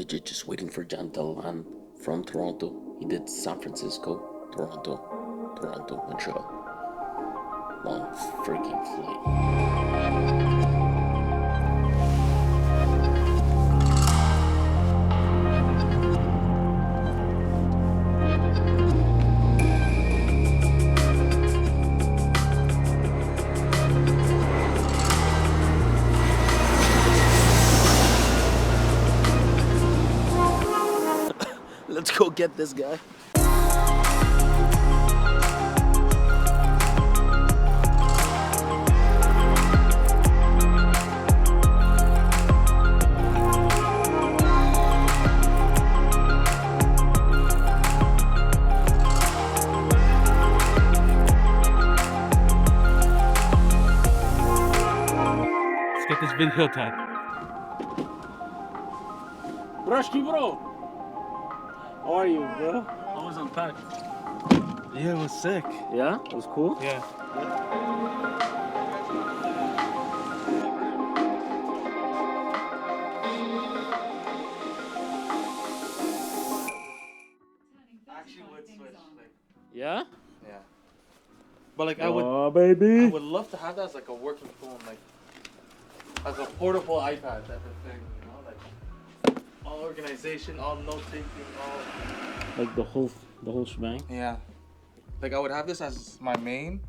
legit just waiting for Gentle, and from Toronto, he did San Francisco, Toronto, Montreal. Long freaking flight. Let's go get this guy. Let's get this video time. Brushki, bro. How are you, bro? I was unpacked. Yeah, it was sick. Yeah? It was cool? Yeah. Actually would switch, like, Yeah? yeah. But like I Oh, baby. would love to have that as like a working phone, like as a portable iPad type of thing, you know, like all organization, all note taking, all. Like the whole shebang? Yeah. Like I would have this as my main,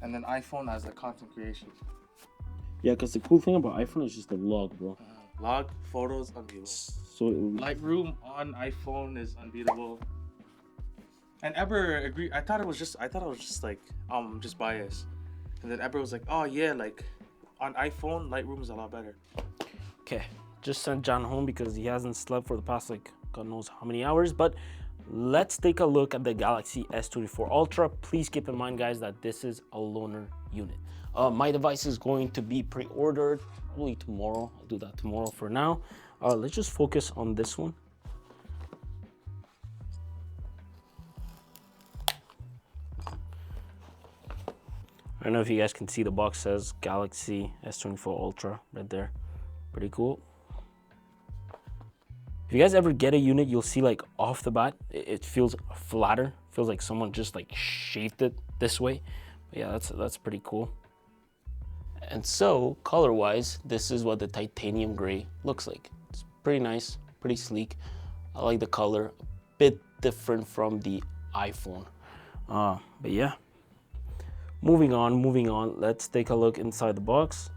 and then iPhone as the content creation. Yeah, because the cool thing about iPhone is just the log, bro. Log, photos, unbeatable. So Lightroom on iPhone is unbeatable. And Eber agreed. I thought it was just like just biased. And then Eber was like, oh yeah, like on iPhone, Lightroom is a lot better. okay, just sent John home because he hasn't slept for the past like God knows how many hours. But let's take a look at the Galaxy S24 Ultra. Please keep in mind, guys, that this is a loaner unit. My device is going to be pre-ordered probably tomorrow. I'll do that tomorrow. For now, let's just focus on this one. I don't know if you guys can see, the box says Galaxy S24 Ultra right there. Pretty cool. If you guys ever get a unit, you'll see like off the bat, it feels flatter. Feels like someone just like shaped it this way. But yeah, that's pretty cool. And so color-wise, this is what the titanium gray looks like. It's pretty nice, pretty sleek. I like the color, a bit different from the iPhone. But yeah. Moving on, let's take a look inside the box.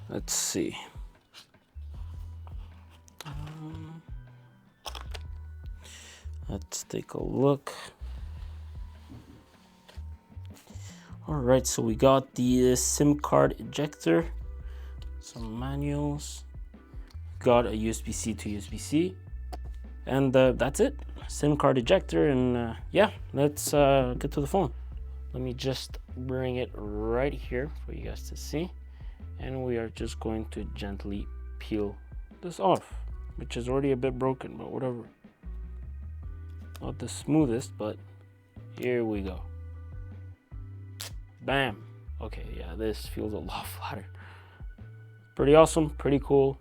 Let's see. Let's take a look. All right, so we got the SIM card ejector, some manuals, got a USB-C to USB-C, and that's it. SIM card ejector, and yeah, let's get to the phone. Let me just bring it right here for you guys to see. And we are just going to gently peel this off, which is already a bit broken, but whatever. Not the smoothest, but here we go. Bam. Okay, yeah, this feels a lot flatter. Pretty awesome, pretty cool.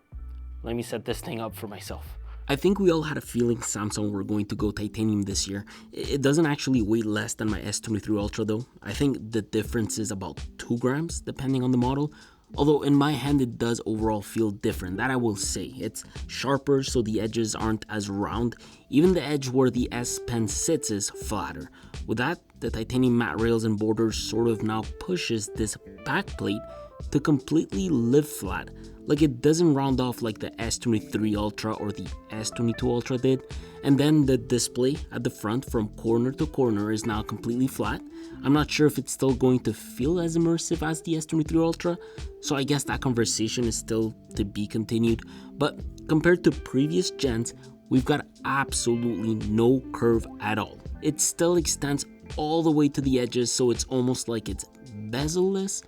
Let me set this thing up for myself. I think we all had a feeling Samsung were going to go titanium this year. It doesn't actually weigh less than my S23 Ultra though. I think the difference is about 2 grams depending on the model. Although in my hand it does overall feel different, that I will say. It's sharper, so the edges aren't as round. Even the edge where the S Pen sits is flatter. With that, the titanium matte rails and borders sort of now pushes this backplate to completely live flat. Like it doesn't round off like the S23 Ultra or the S22 Ultra did. And then the display at the front from corner to corner is now completely flat. I'm not sure if it's still going to feel as immersive as the S23 Ultra, so I guess that conversation is still to be continued. But compared to previous gens, we've got absolutely no curve at all. It still extends all the way to the edges, so it's almost like it's bezel-less.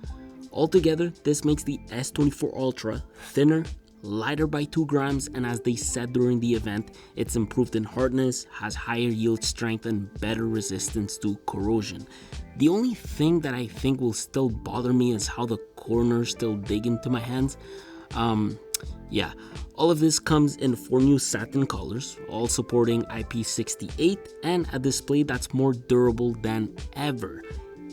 Altogether, this makes the S24 Ultra thinner, lighter by 2 grams, and as they said during the event, it's improved in hardness, has higher yield strength, and better resistance to corrosion. The only thing that I think will still bother me is how the corners still dig into my hands. Yeah, all of this comes in 4 new satin colors, all supporting IP68 and a display that's more durable than ever.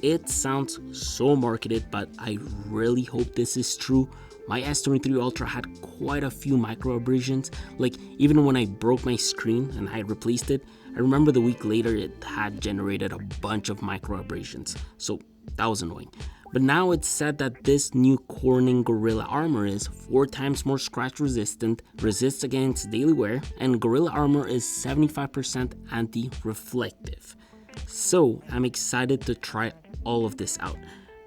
It sounds so marketed, but I really hope this is true. My S23 Ultra had quite a few micro abrasions, like even when I broke my screen and I replaced it, I remember the week later it had generated a bunch of micro abrasions, so that was annoying. But now it's said that this new Corning Gorilla Armor is 4 times more scratch resistant, resists against daily wear, and Gorilla Armor is 75% anti-reflective. So I'm excited to try all of this out.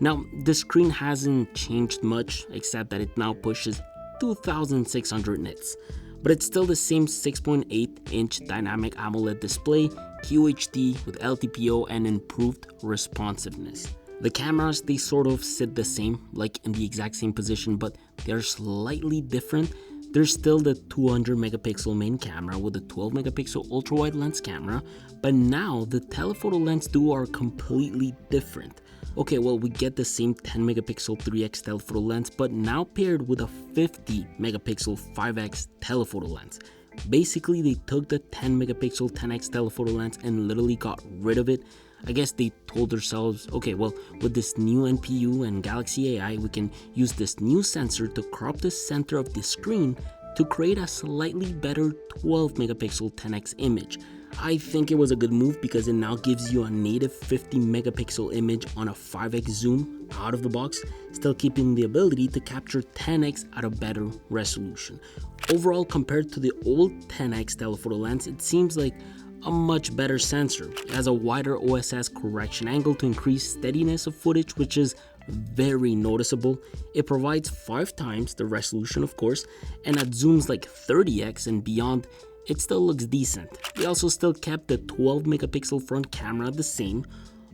Now, the screen hasn't changed much except that it now pushes 2600 nits, but it's still the same 6.8-inch dynamic AMOLED display, QHD with LTPO and improved responsiveness. The cameras, they sort of sit the same, like in the exact same position, but they're slightly different. There's still the 200 megapixel main camera with a 12 megapixel ultra wide lens camera, but now the telephoto lens duo are completely different. Okay, well, we get the same 10 megapixel 3x telephoto lens, but now paired with a 50 megapixel 5x telephoto lens. Basically, they took the 10 megapixel 10x telephoto lens and literally got rid of it. I guess they told themselves, okay, well, with this new NPU and Galaxy AI, we can use this new sensor to crop the center of the screen to create a slightly better 12 megapixel 10x image. I think it was a good move because it now gives you a native 50 megapixel image on a 5x zoom out of the box, still keeping the ability to capture 10x at a better resolution. Overall, compared to the old 10x telephoto lens, it seems like a much better sensor. It has a wider OSS correction angle to increase steadiness of footage, which is very noticeable. It provides 5 times the resolution, of course, and at zooms like 30x and beyond, it still looks decent. They also still kept the 12 megapixel front camera the same,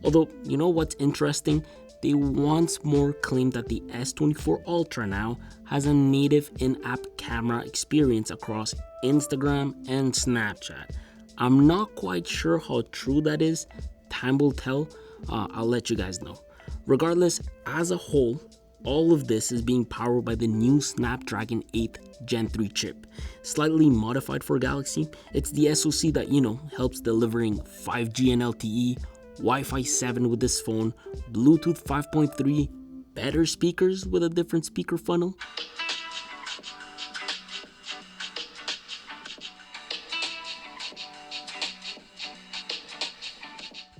although you know what's interesting? They once more claimed that the S24 Ultra now has a native in-app camera experience across Instagram and Snapchat. I'm not quite sure how true that is. Time will tell. I'll let you guys know. Regardless, as a whole, all of this is being powered by the new Snapdragon 8 Gen 3 chip. Slightly modified for Galaxy, it's the SoC that, helps delivering 5G and LTE, Wi-Fi 7 with this phone, Bluetooth 5.3, better speakers with a different speaker funnel.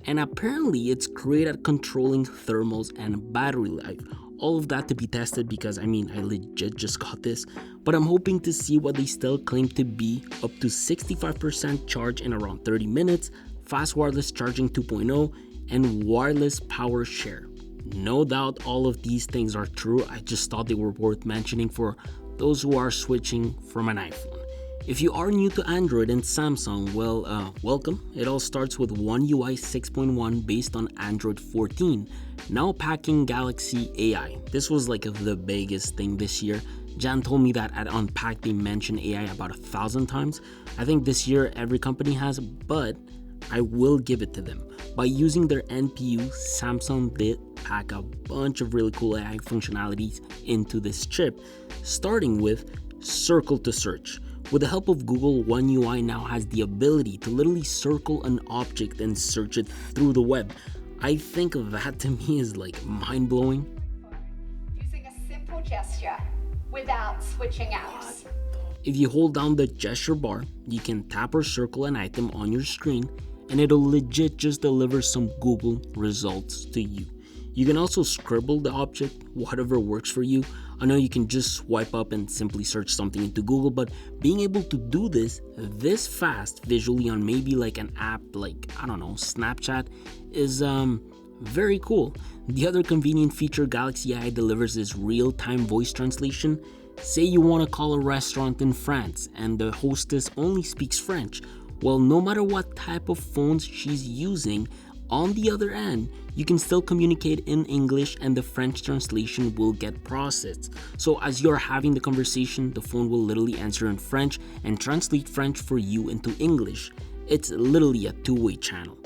And apparently it's great at controlling thermals and battery life. All of that to be tested because I legit just got this, but I'm hoping to see what they still claim to be up to 65% charge in around 30 minutes, fast wireless charging 2.0, and wireless power share. No doubt all of these things are true. I just thought they were worth mentioning for those who are switching from an iPhone. If you are new to Android and Samsung, well, welcome. It all starts with One UI 6.1 based on Android 14, now packing Galaxy AI. This was like the biggest thing this year. Jan told me that at Unpacked they mentioned AI about 1,000 times. I think this year every company has, but I will give it to them. By using their NPU, Samsung did pack a bunch of really cool AI functionalities into this chip, starting with Circle to Search. With the help of Google, One UI now has the ability to literally circle an object and search it through the web. I think that to me is like mind-blowing. Using a simple gesture without switching apps. If you hold down the gesture bar, you can tap or circle an item on your screen and it'll legit just deliver some Google results to you. You can also scribble the object, whatever works for you. I know you can just swipe up and simply search something into Google, but being able to do this fast visually on maybe like an app like, I don't know, Snapchat is very cool. The other convenient feature Galaxy AI delivers is real-time voice translation. Say you want to call a restaurant in France and the hostess only speaks French. Well, no matter what type of phones she's using, on the other end, you can still communicate in English and the French translation will get processed. So as you're having the conversation, the phone will literally answer in French and translate French for you into English. It's literally a two-way channel.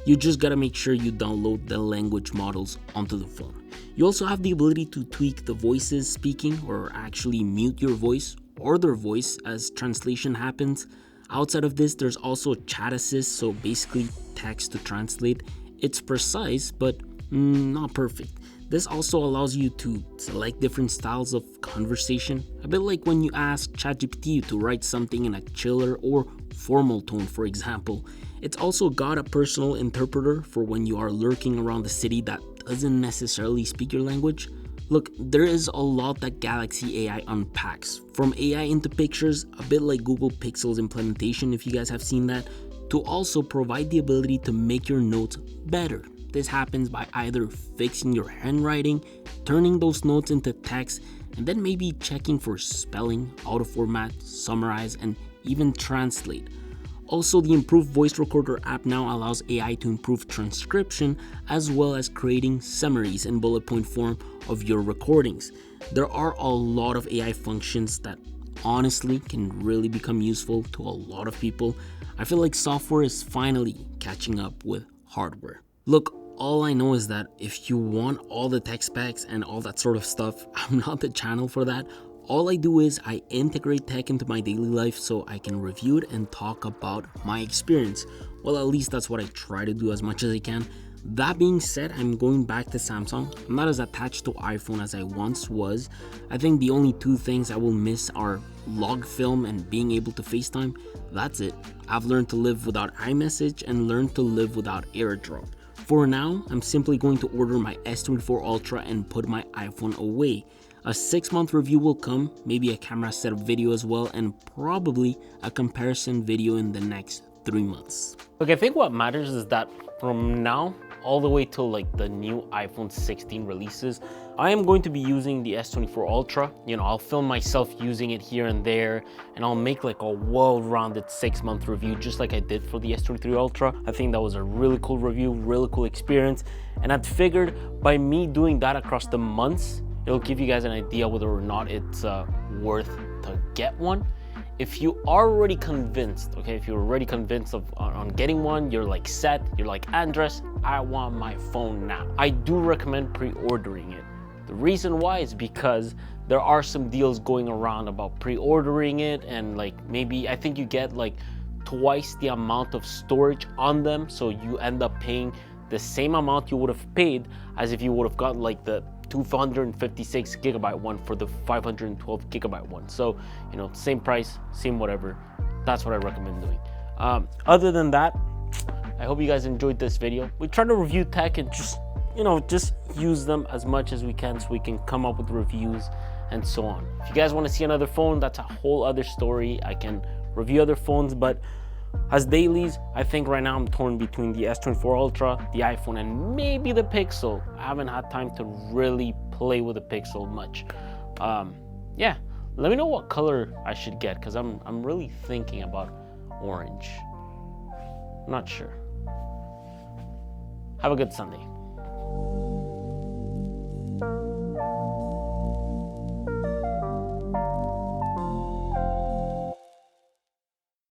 You just gotta make sure you download the language models onto the phone. You also have the ability to tweak the voices speaking or actually mute your voice or their voice as translation happens. Outside of this, there's also chat assist, so basically text to translate. It's precise, but not perfect. This also allows you to select different styles of conversation, a bit like when you ask ChatGPT to write something in a chiller or formal tone, for example. It's also got a personal interpreter for when you are lurking around the city that doesn't necessarily speak your language. Look, there is a lot that Galaxy AI unpacks, from AI into pictures, a bit like Google Pixel's implementation if you guys have seen that, to also provide the ability to make your notes better. This happens by either fixing your handwriting, turning those notes into text, and then maybe checking for spelling, out of format, summarize, and even translate. Also, the improved voice recorder app now allows AI to improve transcription as well as creating summaries in bullet point form of your recordings. There are a lot of AI functions that honestly can really become useful to a lot of people. I feel like software is finally catching up with hardware. Look, all I know is that if you want all the tech specs and all that sort of stuff, I'm not the channel for that. All I do is I integrate tech into my daily life so I can review it and talk about my experience. Well, at least that's what I try to do as much as I can. That being said, I'm going back to Samsung. I'm not as attached to iPhone as I once was. I think the only two things I will miss are log film and being able to FaceTime. That's it. I've learned to live without iMessage and learned to live without AirDrop. For now, I'm simply going to order my S24 Ultra and put my iPhone away. A 6-month review will come, maybe a camera setup video as well, and probably a comparison video in the next 3 months. Look, I think what matters is that from now all the way till like the new iPhone 16 releases, I am going to be using the S24 Ultra. You know, I'll film myself using it here and there, and I'll make like a well-rounded 6-month review just like I did for the S23 Ultra. I think that was a really cool review, really cool experience, and I'd figured by me doing that across the months, it'll give you guys an idea whether or not it's worth to get one. If you are already convinced, okay, if you're already convinced on getting one, you're like set, you're like, Andres, I want my phone now. I do recommend pre-ordering it. The reason why is because there are some deals going around about pre-ordering it, and like maybe I think you get like twice the amount of storage on them, so you end up paying the same amount you would have paid as if you would have gotten like the 256 gigabyte one for the 512 gigabyte one. So, you know, same price, same whatever. That's what I recommend doing. Other than that, I hope you guys enjoyed this video. We try to review tech and just, you know, just use them as much as we can so we can come up with reviews and so on. If you guys want to see another phone, that's a whole other story. I can review other phones, but as dailies, I think right now I'm torn between the S24 Ultra, the iPhone, and maybe the Pixel. I haven't had time to really play with the Pixel much. Yeah, let me know what color I should get, because I'm really thinking about orange. I'm not sure. Have a good Sunday.